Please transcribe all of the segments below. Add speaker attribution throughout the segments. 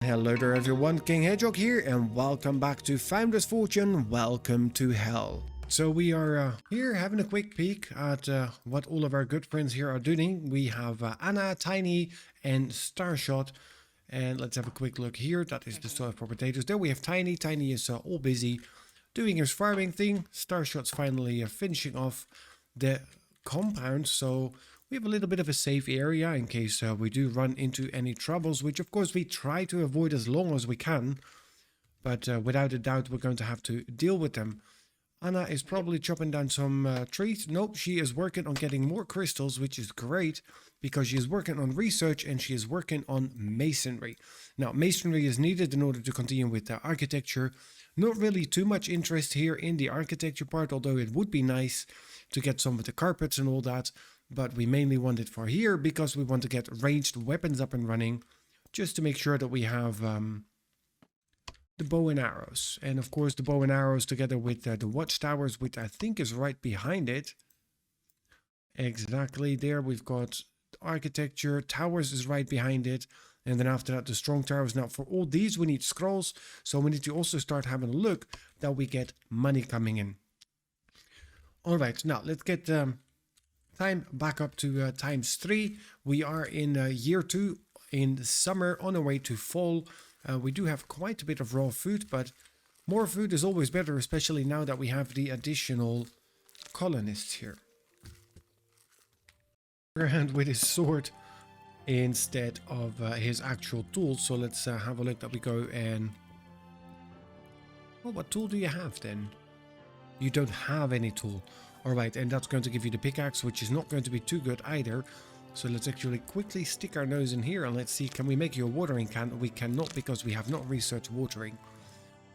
Speaker 1: Hello there everyone, King Hedgehog here and welcome back to Founder's Fortune, welcome to hell. So we are here having a quick peek at what all of our good friends here are doing. We have Anna, Tiny and Starshot, and let's have a quick look here. That is the soil for potatoes. There we have Tiny. Tiny is all busy doing his farming thing. Starshot's finally finishing off the compound, so we have a little bit of a safe area in case we do run into any troubles, which of course we try to avoid as long as we can. But without a doubt, we're going to have to deal with them. Anna is probably chopping down some trees. Nope, she is working on getting more crystals, which is great because she is working on research and she is working on masonry. Now, masonry is needed in order to continue with the architecture. Not really too much interest here in the architecture part, although it would be nice to get some of the carpets and all that. But we mainly want it for here because we want to get ranged weapons up and running, just to make sure that we have the bow and arrows. And of course the bow and arrows together with the watchtowers, which I think is right behind it. Exactly, there we've got architecture, towers is right behind it. And then after that the strong towers. Now for all these we need scrolls, so we need to also start having a look that we get money coming in. Alright, now let's get time back up to ×3. We are in year 2 in summer, on our way to fall. We do have quite a bit of raw food, but more food is always better, especially now that we have the additional colonists here. And with his sword instead of his actual tool. So let's have a look that we go and... Well, what tool do you have then? You don't have any tool. Alright, and that's going to give you the pickaxe, which is not going to be too good either. So let's actually quickly stick our nose in here and let's see, can we make you a watering can? We cannot because we have not researched watering.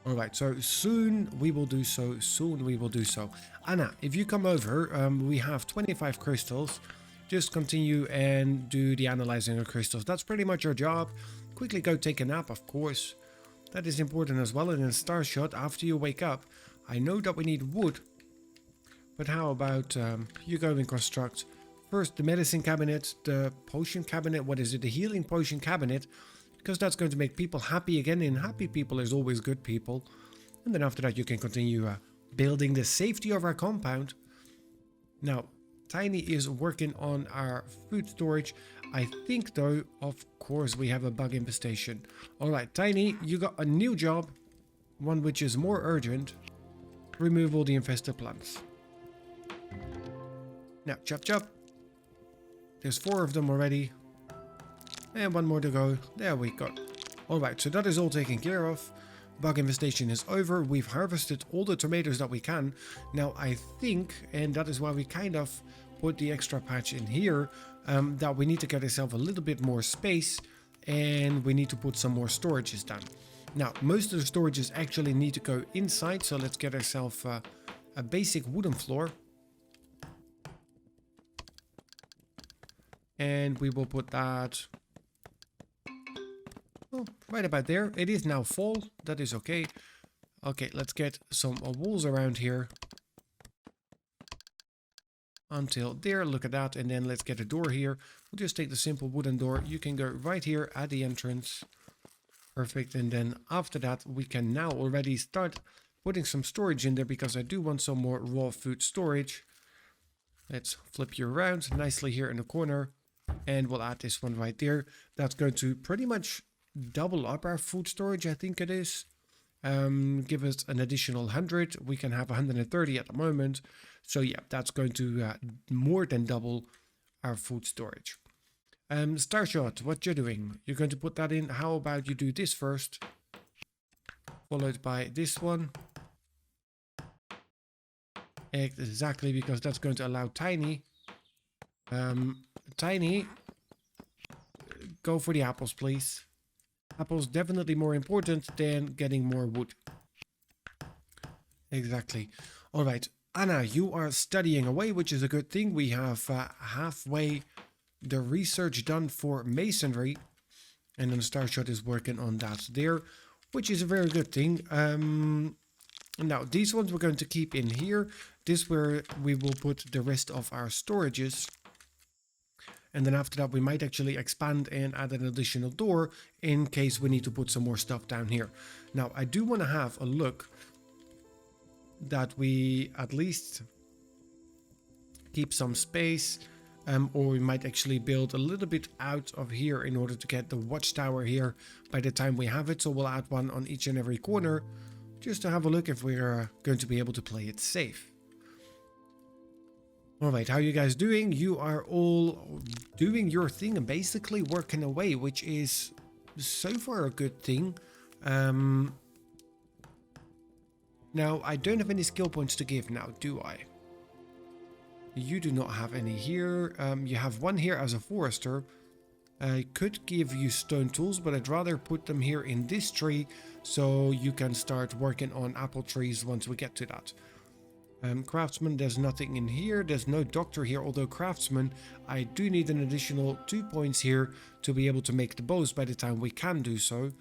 Speaker 1: Alright, so soon we will do so. Soon we will do so. Anna, if you come over, we have 25 crystals. Just continue and do the analyzing of crystals. That's pretty much your job. Quickly go take a nap, of course. That is important as well. And then Starshot, after you wake up, I know that we need wood. But how about you go and construct first the medicine cabinet, the potion cabinet, what is it, the healing potion cabinet, because that's going to make people happy again, and happy people is always good people. And then after that you can continue building the safety of our compound. Now, Tiny is working on our food storage. I think though, of course, we have a bug infestation. Alright, Tiny, you got a new job, one which is more urgent. Remove all the infested plants. Now, chop chop. There's 4 of them already. And 1 more to go. There we go. Alright, so that is all taken care of. Bug infestation is over. We've harvested all the tomatoes that we can. Now, I think, and that is why we kind of put the extra patch in here, that we need to get ourselves a little bit more space. And we need to put some more storages down. Now, most of the storages actually need to go inside. So let's get ourselves a basic wooden floor. And we will put that right about there. It is now fall. That is okay. Okay, let's get some walls around here. Until there, look at that. And then let's get a door here. We'll just take the simple wooden door. You can go right here at the entrance. Perfect. And then after that, we can now already start putting some storage in there because I do want some more raw food storage. Let's flip you around nicely here in the corner. And we'll add this one right there. That's going to pretty much double up our food storage, I think it is. Give us an additional 100. We can have 130 at the moment. So yeah, that's going to more than double our food storage. Starshot, what you're doing? You're going to put that in. How about you do this first? Followed by this one. Exactly, because that's going to allow Tiny... Tiny, go for the apples, please. Apples definitely more important than getting more wood. Exactly. All right, Anna, you are studying away, which is a good thing. We have halfway the research done for masonry. And then Starshot is working on that there, which is a very good thing. Now, these ones we're going to keep in here. This where we will put the rest of our storages. And then after that, we might actually expand and add an additional door in case we need to put some more stuff down here. Now, I do want to have a look that we at least keep some space, or we might actually build a little bit out of here in order to get the watchtower here by the time we have it. So we'll add one on each and every corner just to have a look if we're going to be able to play it safe. Alright, how are you guys doing? You are all doing your thing and basically working away, which is so far a good thing. Now, I don't have any skill points to give now, do I? You do not have any here. You have one here as a forester. I could give you stone tools, but I'd rather put them here in this tree so you can start working on apple trees once we get to that. Craftsman, there's nothing in here. There's no doctor here, although craftsman, I do need an additional 2 points here to be able to make the bows by the time we can do so.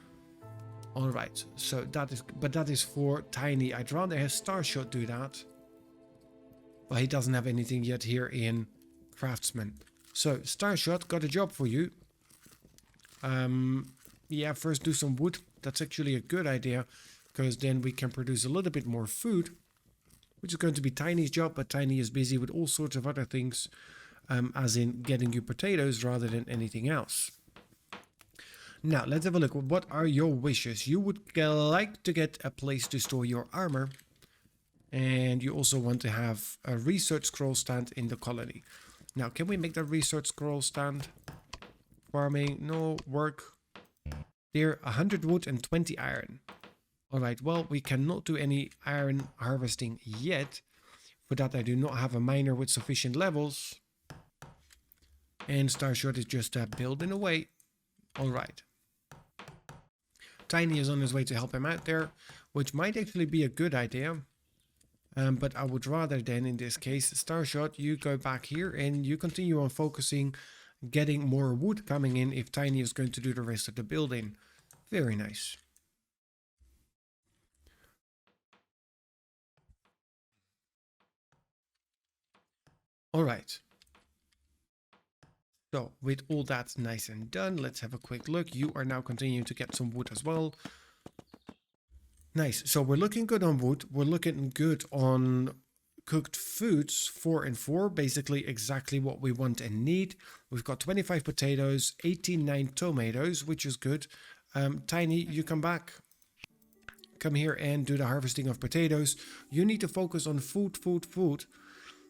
Speaker 1: Alright, so that is for Tiny. I'd rather have Starshot do that. But he doesn't have anything yet here in craftsman. So, Starshot, got a job for you. Yeah, first do some wood. That's actually a good idea, because then we can produce a little bit more food, which is going to be Tiny's job, but Tiny is busy with all sorts of other things, as in getting you potatoes rather than anything else. Now, let's have a look. What are your wishes? You would like to get a place to store your armor, and you also want to have a research scroll stand in the colony. Now, can we make that research scroll stand? Farming, no, work. There, 100 wood and 20 iron. Alright, well, we cannot do any iron harvesting yet. For that, I do not have a miner with sufficient levels. And Starshot is just building away. Alright. Tiny is on his way to help him out there, which might actually be a good idea. But I would rather then, in this case, Starshot, you go back here and you continue on focusing, getting more wood coming in if Tiny is going to do the rest of the building. Very nice. Alright. So, with all that nice and done, let's have a quick look. You are now continuing to get some wood as well. Nice. So we're looking good on wood. We're looking good on cooked foods, 4 and 4, basically exactly what we want and need. We've got 25 potatoes, 89 tomatoes, which is good. Tiny, you come back. Come here and do the harvesting of potatoes. You need to focus on food,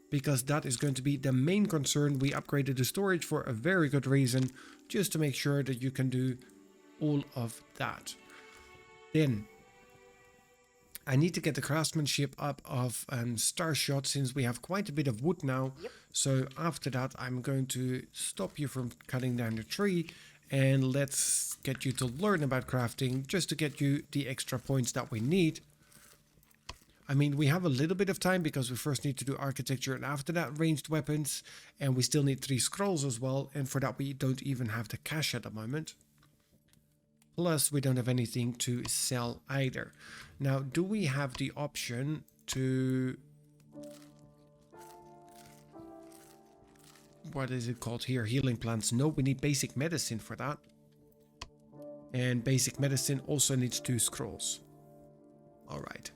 Speaker 1: because that is going to be the main concern. We upgraded the storage for a very good reason, just to make sure that you can do all of that. Then I need to get the craftsmanship up of Starshot, since we have quite a bit of wood now. Yep. So after that, I'm going to stop you from cutting down the tree, and let's get you to learn about crafting, just to get you the extra points that we need. I mean, we have a little bit of time because we first need to do architecture and after that ranged weapons, and we still need 3 scrolls as well, and for that we don't even have the cash at the moment. Plus, we don't have anything to sell either. Now, do we have the option to... What is it called here? Healing plants. No, we need basic medicine for that. And basic medicine also needs 2 scrolls. Alright.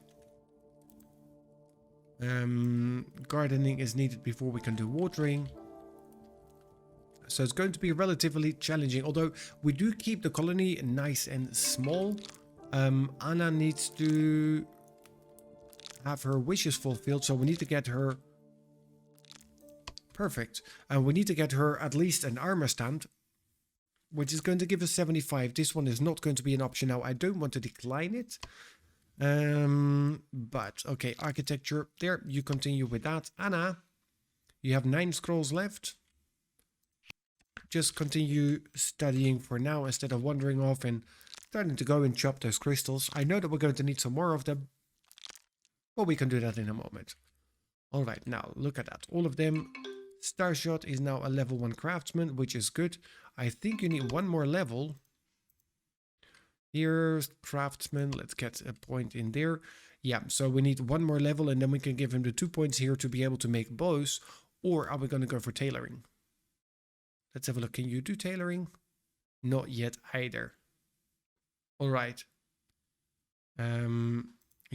Speaker 1: Gardening is needed before we can do watering. So it's going to be relatively challenging, although we do keep the colony nice and small. Anna needs to have her wishes fulfilled, so we need to get her... Perfect. We need to get her at least an armor stand, which is going to give us 75. This one is not going to be an option now. I don't want to decline it. But, okay, architecture. There, you continue with that. Anna, you have 9 scrolls left. Just continue studying for now instead of wandering off and starting to go and chop those crystals. I know that we're going to need some more of them, but we can do that in a moment. Alright, now look at that. All of them. Starshot is now a level 1 craftsman, which is good. I think you need 1 more level. Here's craftsman. Let's get a point in there. Yeah, so we need 1 more level and then we can give him the 2 points here to be able to make bows. Or are we going to go for tailoring? Let's have a look. Can you do tailoring? Not yet either. All right.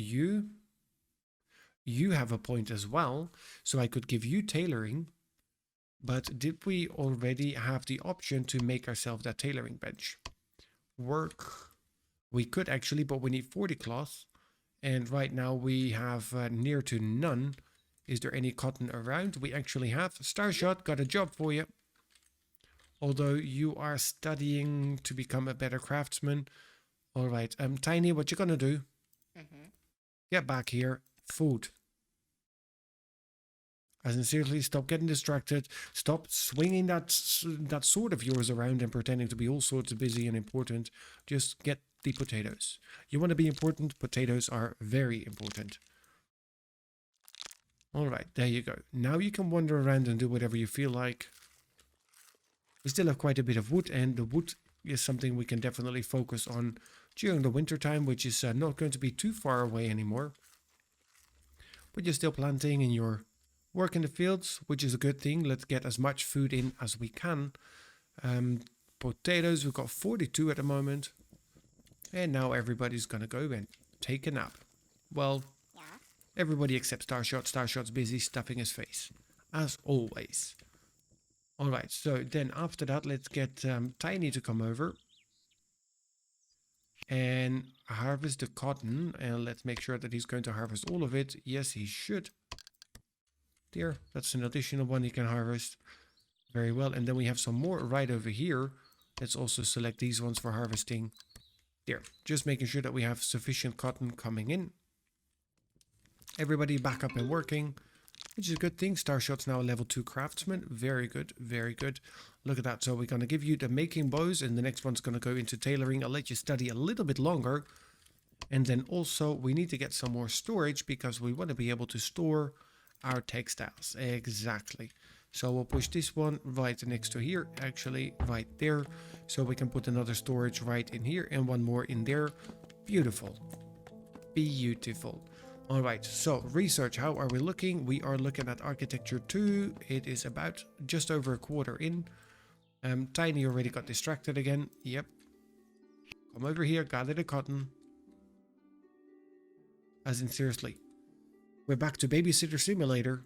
Speaker 1: You have a point as well, so I could give you tailoring. But did we already have the option to make ourselves that tailoring bench? Work. We could actually, but we need 40 cloth. And right now we have near to none. Is there any cotton around? We actually have. Starshot, got a job for you. Although you are studying to become a better craftsman. All right. Tiny, what you gonna do? Get back here. Food. As in, seriously, stop getting distracted. Stop swinging that sword of yours around and pretending to be all sorts of busy and important. Just get the potatoes. You want to be important? Potatoes are very important. All right, there you go. Now you can wander around and do whatever you feel like. We still have quite a bit of wood, and the wood is something we can definitely focus on during the winter time, which is not going to be too far away anymore. But you're still planting and you're working the fields, which is a good thing. Let's get as much food in as we can. Potatoes, we've got 42 at the moment. And now everybody's going to go and take a nap. Well, everybody except Starshot. Starshot's busy stuffing his face, as always. Alright, so then after that, let's get Tiny to come over and harvest the cotton. And let's make sure that he's going to harvest all of it. Yes, he should. There, that's an additional one he can harvest. Very well. And then we have some more right over here. Let's also select these ones for harvesting. There, just making sure that we have sufficient cotton coming in. Everybody back up and working, which is a good thing. Starshot's now a level 2 craftsman. Very good, very good. Look at that. So we're going to give you the making bows, and the next one's going to go into tailoring. I'll let you study a little bit longer. And then also we need to get some more storage because we want to be able to store our textiles. Exactly. So we'll push this one right next to here, actually right there. So we can put another storage right in here and one more in there. Beautiful. Beautiful. All right, so research, how are we looking? We are looking at architecture 2. It is about just over a quarter in. Tiny already got distracted again. Yep. Come over here, gather the cotton. As in, seriously. We're back to Babysitter Simulator.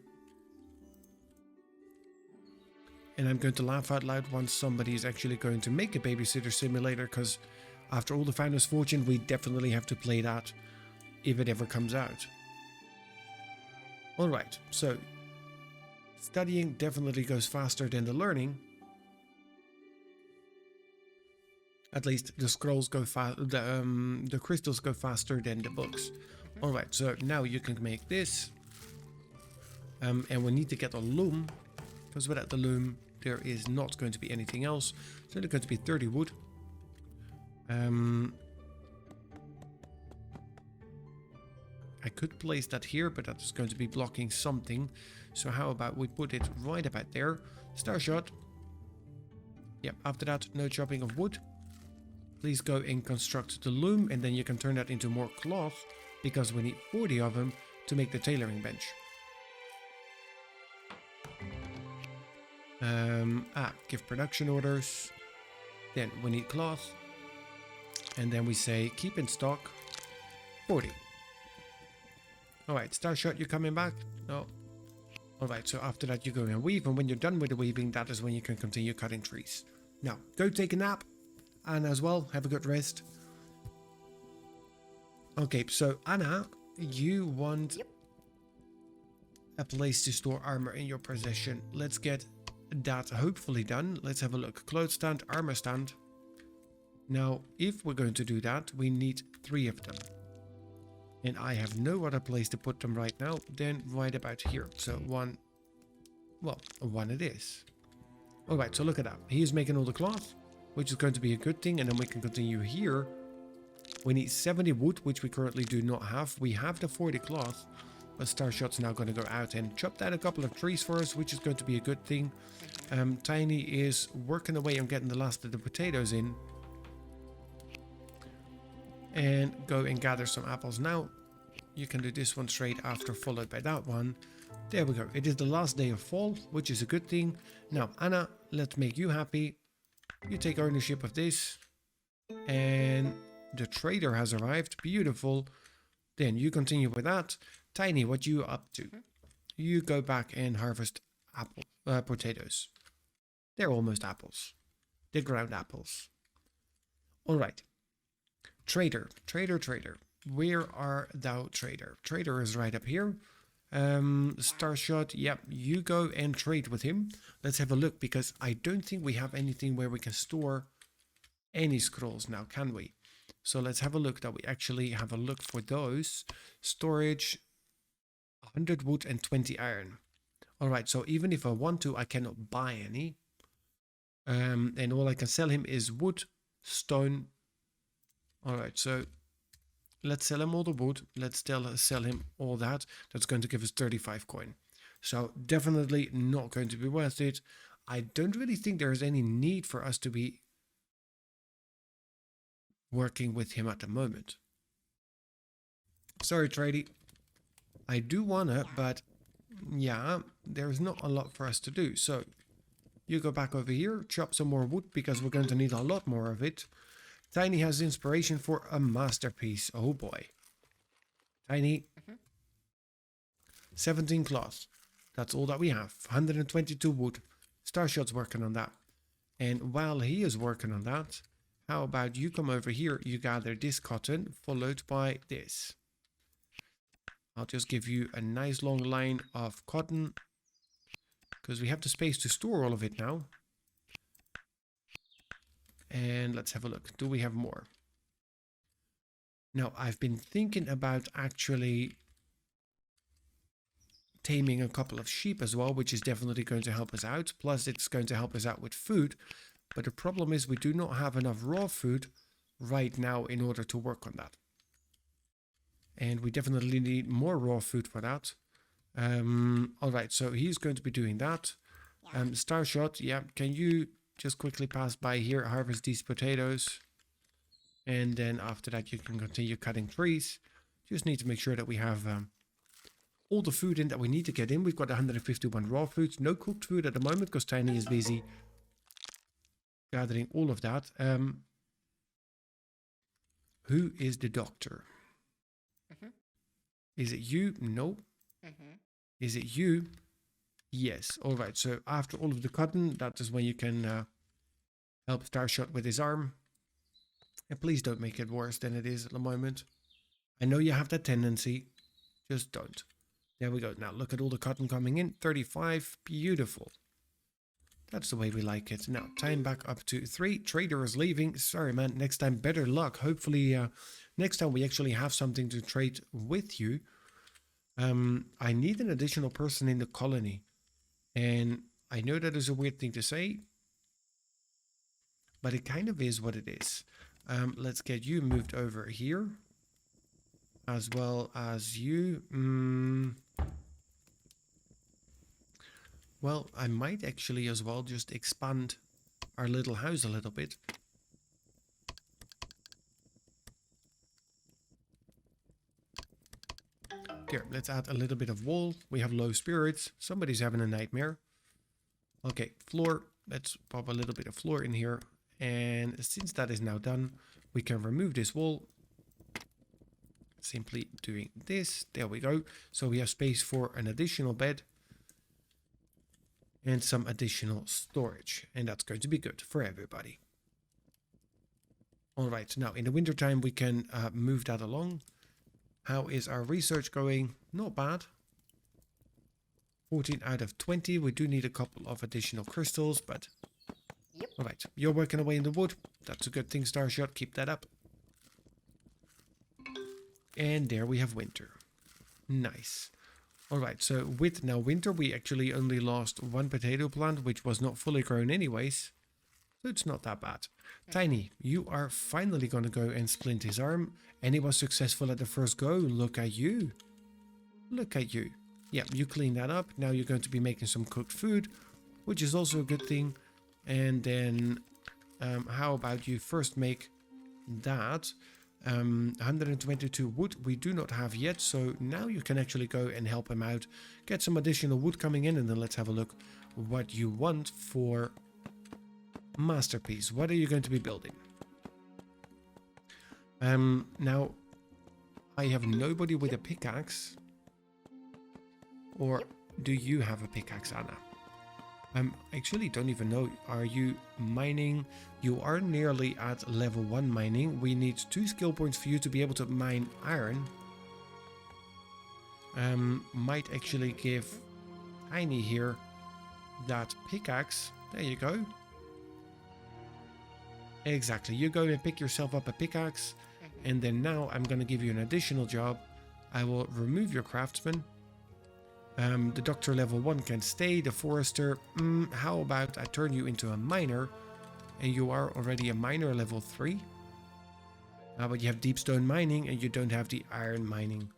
Speaker 1: And I'm going to laugh out loud once somebody is actually going to make a Babysitter Simulator, because after all the Founder's Fortune, we definitely have to play that if it ever comes out. Alright, so studying definitely goes faster than the learning. At least the scrolls go the crystals go faster than the books. Alright, so now you can make this. And we need to get a loom, because without the loom there is not going to be anything else. So there's going to be 30 wood. I could place that here, but that's going to be blocking something. So how about we put it right about there. Starshot. Yep, after that, no chopping of wood. Please go and construct the loom, and then you can turn that into more cloth, because we need 40 of them to make the tailoring bench. Give production orders. Then we need cloth. And then we say keep in stock 40. Alright, Starshot, you coming back? No. Alright, so after that you go and weave, and when you're done with the weaving, that is when you can continue cutting trees. Now, go take a nap, and as well, have a good rest. Okay, so Anna, you want a place to store armor in your possession. Let's get that hopefully done. Let's have a look. Clothes stand, armor stand. Now, if we're going to do that, we need 3 of them. And I have no other place to put them right now than right about here. So one it is. Alright, so look at that. He is making all the cloth, which is going to be a good thing. And then we can continue here. We need 70 wood, which we currently do not have. We have the 40 cloth, but Starshot's now going to go out and chop down a couple of trees for us, which is going to be a good thing. Tiny is working away on getting the last of the potatoes in. And go and gather some apples now. You can do this one straight after, followed by that one. There we go. It is the last day of fall, which is a good thing. Now, Anna, let's make you happy. You take ownership of this. And the trader has arrived. Beautiful. Then you continue with that. Tiny, what you up to? You go back and harvest potatoes. They're almost apples. They're ground apples. All right. Trader. Where are thou, trader? Trader is right up here. Starshot, yep, you go and trade with him. Let's have a look, because I don't think we have anything where we can store any scrolls now, can we? So let's have a look that we actually have a look for those. Storage, 100 wood and 20 iron. All right, so even if I want to, I cannot buy any. And all I can sell him is wood, stone. All right, so let's sell him all the wood. Let's sell him all that. That's going to give us 35 coin. So definitely not going to be worth it. I don't really think there is any need for us to be working with him at the moment. Sorry, Trady. I do wanna, but yeah, there's not a lot for us to do. So you go back over here, chop some more wood, because we're going to need a lot more of it. Tiny has inspiration for a masterpiece. Oh boy. Tiny. 17 cloth. That's all that we have. 122 wood. Starshot's working on that. And while he is working on that, how about you come over here, you gather this cotton, followed by this. I'll just give you a nice long line of cotton, because we have the space to store all of it now. And let's have a look. Do we have more? Now, I've been thinking about actually taming a couple of sheep as well, which is definitely going to help us out. Plus, it's going to help us out with food. But the problem is we do not have enough raw food right now in order to work on that. And we definitely need more raw food for that. All right, so he's going to be doing that. Starshot, yeah, can you just quickly pass by here, harvest these potatoes. And then after that, you can continue cutting trees. Just need to make sure that we have all the food in that we need to get in. We've got 151 raw foods, no cooked food at the moment because Tiny is busy gathering all of that. Who is the doctor? Is it you? No. Is it you? Yes. All right. So after all of the cotton, that is when you can help Starshot with his arm. And please don't make it worse than it is at the moment. I know you have that tendency. Just don't. There we go. Now look at all the cotton coming in. 35. Beautiful. That's the way we like it. Now, time back up to 3. Trader is leaving. Sorry, man. Next time, better luck. Hopefully, next time we actually have something to trade with you. I need an additional person in the colony. And I know that is a weird thing to say, but it kind of is what it is. Let's get you moved over here. As well as you. Well, I might actually as well just expand our little house a little bit. Here, let's add a little bit of wall. We have low spirits. Somebody's having a nightmare. Okay, floor. Let's pop a little bit of floor in here. And since that is now done, we can remove this wall. Simply doing this. There we go. So we have space for an additional bed. And some additional storage. And that's going to be good for everybody. All right, now in the wintertime, we can move that along. How is our research going? Not bad. 14 out of 20. We do need a couple of additional crystals, but... Yep. All right, you're working away in the wood. That's a good thing, Starshot. Keep that up. And there we have winter. Nice. All right, so with now winter, we actually only lost 1 potato plant, which was not fully grown anyways. So it's not that bad. Tiny, you are finally going to go and splint his arm. And he was successful at the first go. Look at you. Look at you. Yeah, you clean that up. Now you're going to be making some cooked food, which is also a good thing. And then how about you first make that? 122 wood we do not have yet, so now you can actually go and help him out, get some additional wood coming in, and then let's have a look what you want for Masterpiece. What are you going to be building? Now, I have nobody with a pickaxe. Or do you have a pickaxe, Anna? Actually don't even know. Are you mining? You are nearly at level 1 mining. We need 2 skill points for you to be able to mine iron. Might actually give Tiny here that pickaxe. There you go. Exactly. You go and pick yourself up a pickaxe. And then now I'm going to give you an additional job. I will remove your craftsman. The doctor level 1 can stay. The forester, how about I turn you into a miner? And you are already a miner level 3. But you have deep stone mining and you don't have the iron mining.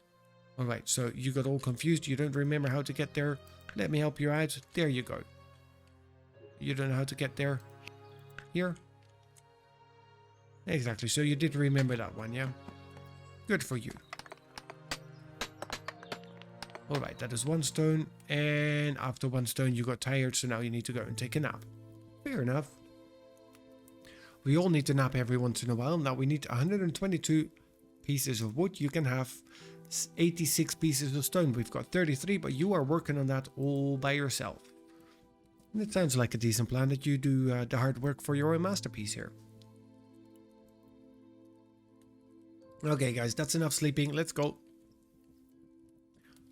Speaker 1: Alright, so you got all confused. You don't remember how to get there. Let me help you out. There you go. You don't know how to get there. Here. Exactly, so you did remember that one, yeah? Good for you. Alright, that is 1 stone, and after 1 stone you got tired, so now you need to go and take a nap. Fair enough. We all need to nap every once in a while. Now we need 122 pieces of wood. You can have 86 pieces of stone. We've got 33, but you are working on that all by yourself. And it sounds like a decent plan that you do the hard work for your own masterpiece here. Okay guys, that's enough sleeping. Let's go.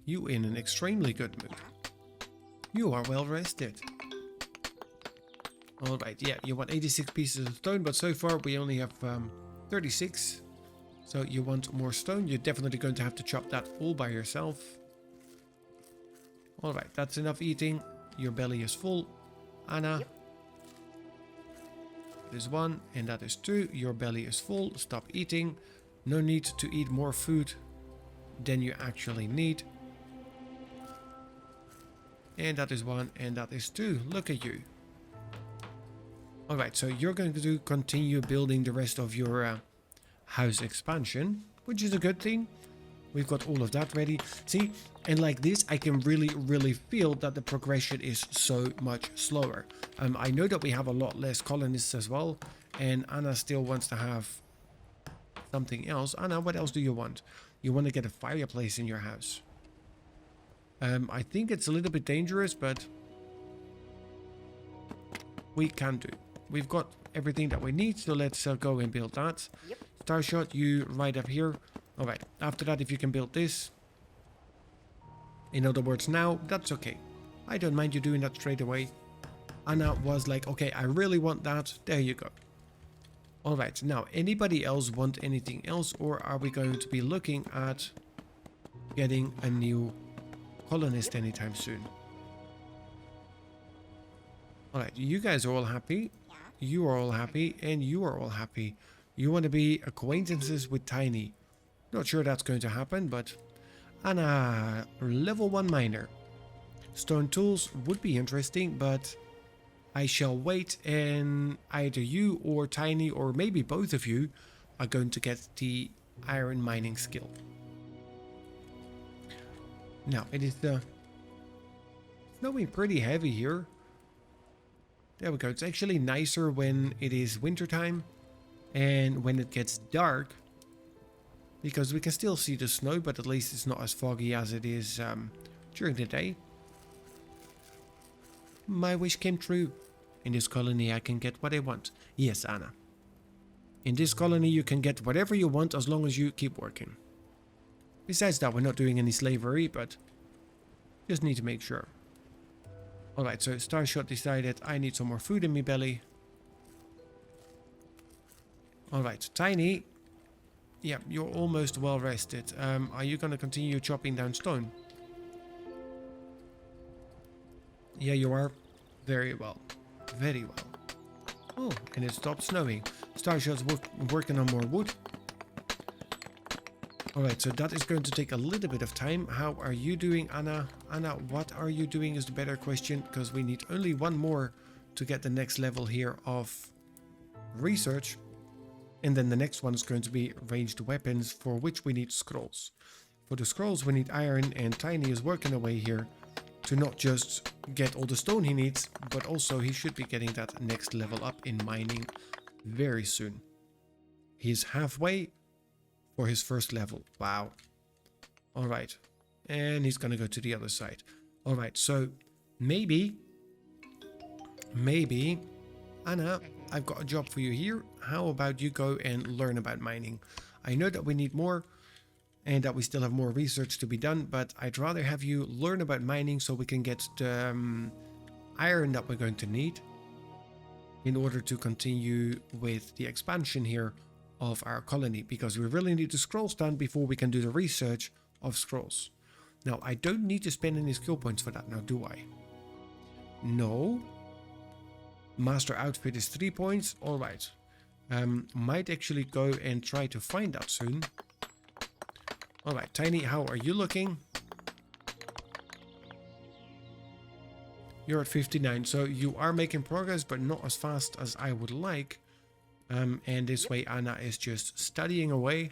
Speaker 1: You in an extremely good mood. You are well rested. Alright, yeah, you want 86 pieces of stone, but so far we only have 36. So you want more stone. You're definitely going to have to chop that all by yourself. Alright, that's enough eating. Your belly is full. Anna. Yep. That is 1 and that is 2. Your belly is full. Stop eating. No need to eat more food than you actually need. And that is 1 and that is 2. Look at you. Alright, so you're going to continue building the rest of your house expansion, which is a good thing. We've got all of that ready. See, and like this, I can really feel that the progression is so much slower. I know that we have a lot less colonists as well, and Anna still wants to have something else. Anna, what else do you want? You want to get a fireplace in your house. I think it's a little bit dangerous, but we can do. We've got everything that we need, so let's go and build that. Yep. Starshot, you right up here. Alright, after that, if you can build this. In other words, now, that's okay. I don't mind you doing that straight away. Anna was like, okay, I really want that. There you go. Alright, now, anybody else want anything else, or are we going to be looking at getting a new colonist anytime soon? Alright, you guys are all happy. You are all happy, and you are all happy. You want to be acquaintances with Tiny. Not sure that's going to happen, but Anna, level 1 miner. Stone tools would be interesting, but I shall wait, and either you or Tiny, or maybe both of you, are going to get the iron mining skill. Now, it is snowing pretty heavy here. There we go. It's actually nicer when it is wintertime and when it gets dark, because we can still see the snow, but at least it's not as foggy as it is during the day. My wish came true. In this colony I can get what I want. Yes, Anna. In this colony you can get whatever you want as long as you keep working. Besides that, we're not doing any slavery, but just need to make sure. Alright, so Starshot decided I need some more food in my belly. Alright, Tiny. Yeah, you're almost well rested. Are you going to continue chopping down stone? Yeah, you are. Very well. Very well. Oh, and it stopped snowing. Starshot's working on more wood. Alright, so that is going to take a little bit of time. How are you doing, Anna? Anna, what are you doing is the better question, because we need only 1 more to get the next level here of research. And then the next one is going to be ranged weapons, for which we need scrolls. For the scrolls we need iron, and Tiny is working away here to not just get all the stone he needs, but also he should be getting that next level up in mining very soon. He's halfway for his first level. Wow. All right. And he's going to go to the other side. All right. So maybe, Anna, I've got a job for you here. How about you go and learn about mining? I know that we need more and that we still have more research to be done, but I'd rather have you learn about mining so we can get the iron that we're going to need in order to continue with the expansion here of our colony, because we really need the scrolls done before we can do the research of scrolls. Now, I don't need to spend any skill points for that now, do I? No. Master outfit is 3 points. All right. Might actually go and try to find that soon. All right, Tiny, how are you looking? You're at 59, so you are making progress, but not as fast as I would like. And this way Anna is just studying away.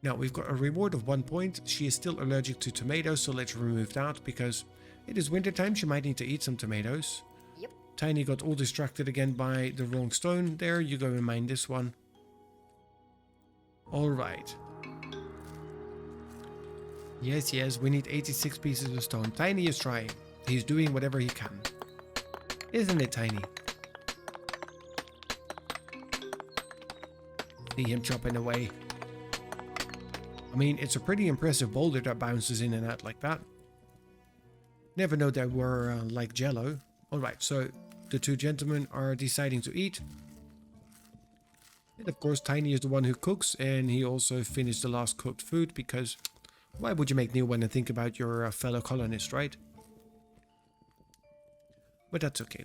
Speaker 1: Now we've got a reward of 1 point. She is still allergic to tomatoes, so let's remove that because it is winter time. She might need to eat some tomatoes.
Speaker 2: Yep.
Speaker 1: Tiny got all distracted again by the wrong stone. There, you go and mine this one. All right. Yes, yes, we need 86 pieces of stone. Tiny is trying. He's doing whatever he can. Isn't it, Tiny? See him chopping away. I mean, it's a pretty impressive boulder that bounces in and out like that. Never know that we're like Jello. Alright, so the two gentlemen are deciding to eat. And of course, Tiny is the one who cooks, and he also finished the last cooked food because why would you make new one and think about your fellow colonist, right? But that's okay.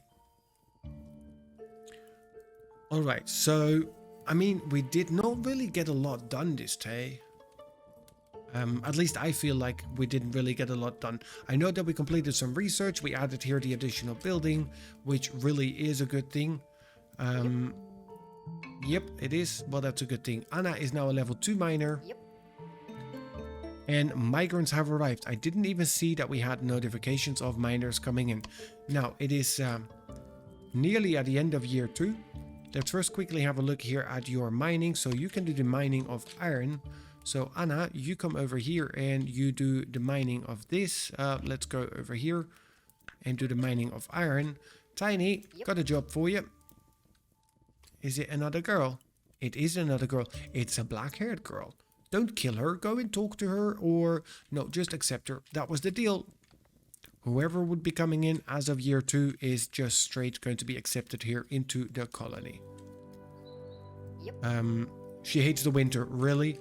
Speaker 1: Alright, so I mean, we did not really get a lot done this day. At least I feel like we didn't really get a lot done. I know that we completed some research. We added here the additional building, which really is a good thing. Yep, it is. Well, that's a good thing. Anna is now a level 2 miner.
Speaker 2: Yep.
Speaker 1: And migrants have arrived. I didn't even see that we had notifications of miners coming in. Now, it is nearly at the end of year 2. Let's first quickly have a look here at your mining. So you can do the mining of iron. So Anna, you come over here and you do the mining of this. Let's go over here and do the mining of iron. Tiny,
Speaker 2: Yep.
Speaker 1: Got a job for you. Is it another girl? It is another girl. It's a black-haired girl. Don't kill her. Go and talk to her, or no, just accept her. That was the deal. Whoever would be coming in as of year 2 is just straight going to be accepted here into the colony.
Speaker 2: Yep.
Speaker 1: She hates the winter, really?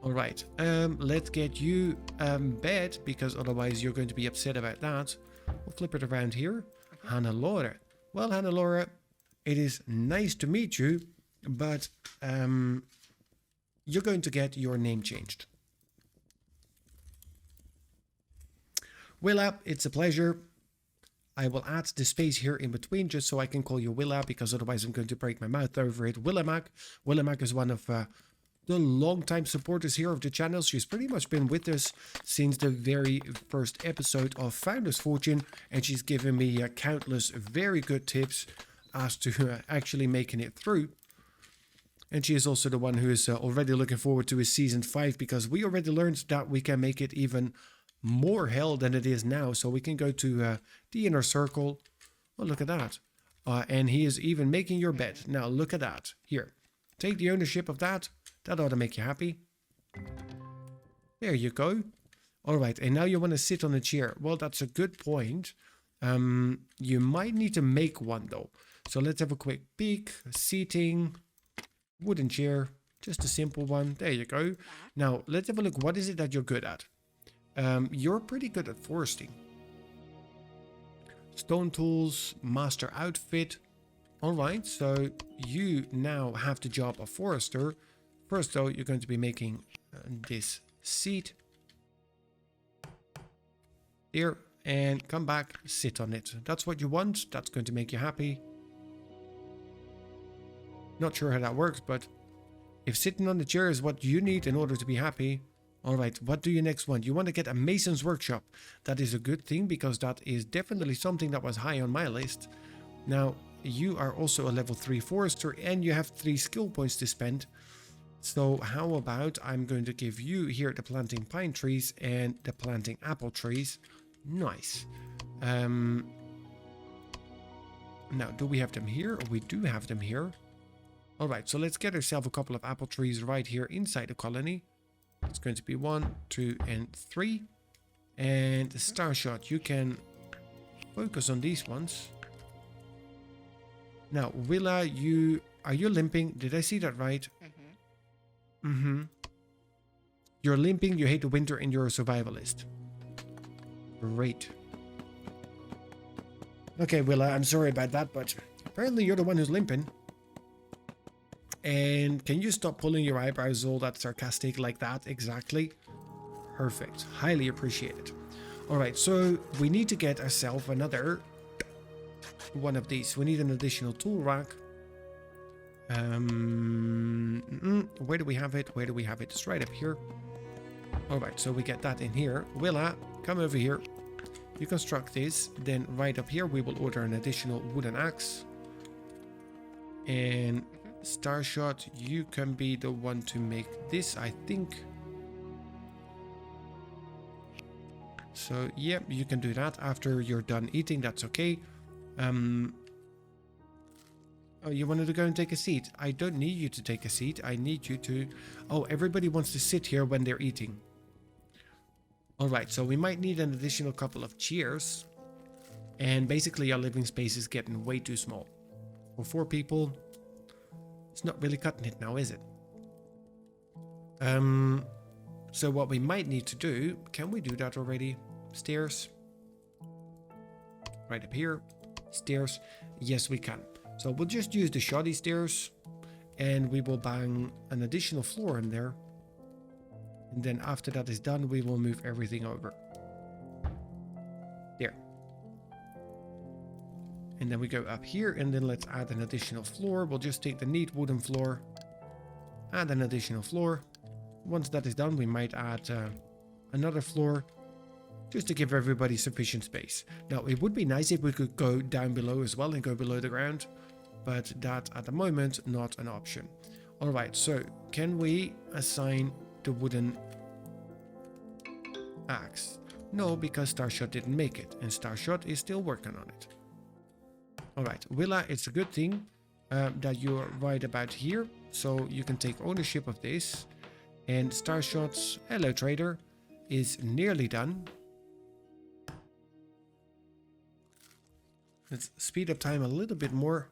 Speaker 1: All right, let's get you bed, because otherwise you're going to be upset about that. We'll flip it around here. Hannelore. Well, Hannelore, it is nice to meet you, but you're going to get your name changed. Willa, it's a pleasure. I will add the space here in between just so I can call you Willa, because otherwise I'm going to break my mouth over it. Willamak. Willamak is one of the long-time supporters here of the channel. She's pretty much been with us since the very first episode of Founder's Fortune, and she's given me countless very good tips as to actually making it through. And she is also the one who is already looking forward to his season 5, because we already learned that we can make it even more hell than it is now. So we can go to the inner circle. Oh, look at that. And he is even making your bed. Now look at that. Here, take the ownership of that. That ought to make you happy. There you go. All right, and now you want to sit on a chair. Well, that's a good point. You might need to make one though. So let's have a quick peek. Seating, wooden chair, just a simple one. There you go. Now let's have a look. What is it that you're good at? You're pretty good at foresting. Stone tools, master outfit. All right, so you now have the job of forester. First though, you're going to be making this seat. Here, and come back, sit on it. That's what you want. That's going to make you happy. Not sure how that works, but if sitting on the chair is what you need in order to be happy, All right, what do you next want? You want to get a mason's workshop. That is a good thing because that is definitely something that was high on my list. Now, you are also a level 3 forester and you have 3 skill points to spend. So how about I'm going to give you here the planting pine trees and the planting apple trees. Nice. Now, do we have them here? We do have them here. All right, so let's get ourselves a couple of apple trees right here inside the colony. It's going to be 1, 2, and 3. And Starshot, you can focus on these ones. Now, Willa, are you limping? Did I see that right? You're limping, you hate the winter, and you're a survivalist. Great. Okay, Willa, I'm sorry about that, but apparently you're the one who's limping. And can you stop pulling your eyebrows all that sarcastic like that? Exactly. Perfect. Highly appreciated. Alright, so we need to get ourselves another one of these. We need an additional tool rack. Where do we have it? Where do we have it? It's right up here. Alright, so we get that in here. Willa, come over here. You construct this. Then right up here we will order an additional wooden axe. And Starshot, you can be the one to make this, I think. So, yeah, you can do that after you're done eating. That's okay. Oh, you wanted to go and take a seat? I don't need you to take a seat. I need you to... Oh, everybody wants to sit here when they're eating. Alright, so we might need an additional couple of chairs. And basically our living space is getting way too small. For 4 people... It's not really cutting it now, is it? So what we might need to do... Can we do that already? Stairs. Right up here. Stairs. Yes, we can. So we'll just use the shoddy stairs. And we will bang an additional floor in there. And then after that is done, we will move everything over. There. And then we go up here, and then let's add an additional floor. We'll just take the neat wooden floor, add an additional floor. Once that is done, we might add another floor, just to give everybody sufficient space. Now, it would be nice if we could go down below as well and go below the ground, but that at the moment, not an option. All right, so can we assign the wooden axe? No, because Starshot didn't make it, and Starshot is still working on it. Alright, Willa, it's a good thing that you're right about here, so you can take ownership of this. And Starshot's hello trader is nearly done. Let's speed up time a little bit more.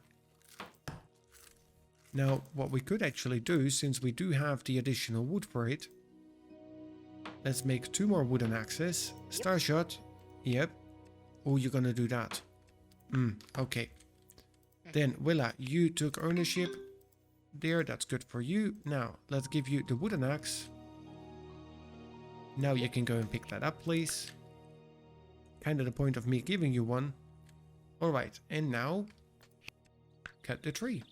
Speaker 1: Now, what we could actually do, since we do have the additional wood for it, let's make 2 more wooden axes. Starshot, yep. Oh, you're gonna do that. Okay. Then, Willa, you took ownership. There, that's good for you. Now, let's give you the wooden axe. Now you can go and pick that up, please. Kind of the point of me giving you one. Alright, and now, cut the tree.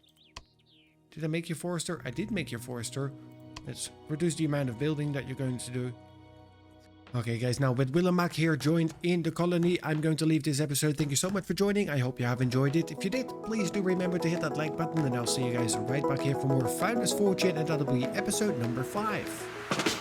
Speaker 1: Did I make you forester? I did make you forester. Let's reduce the amount of building that you're going to do. Okay guys, now with Willem Mac here joined in the colony, I'm going to leave this episode. Thank you so much for joining. I hope you have enjoyed it. If you did, please do remember to hit that like button, and I'll see you guys right back here for more Founders Fortune, and that'll be episode number 5.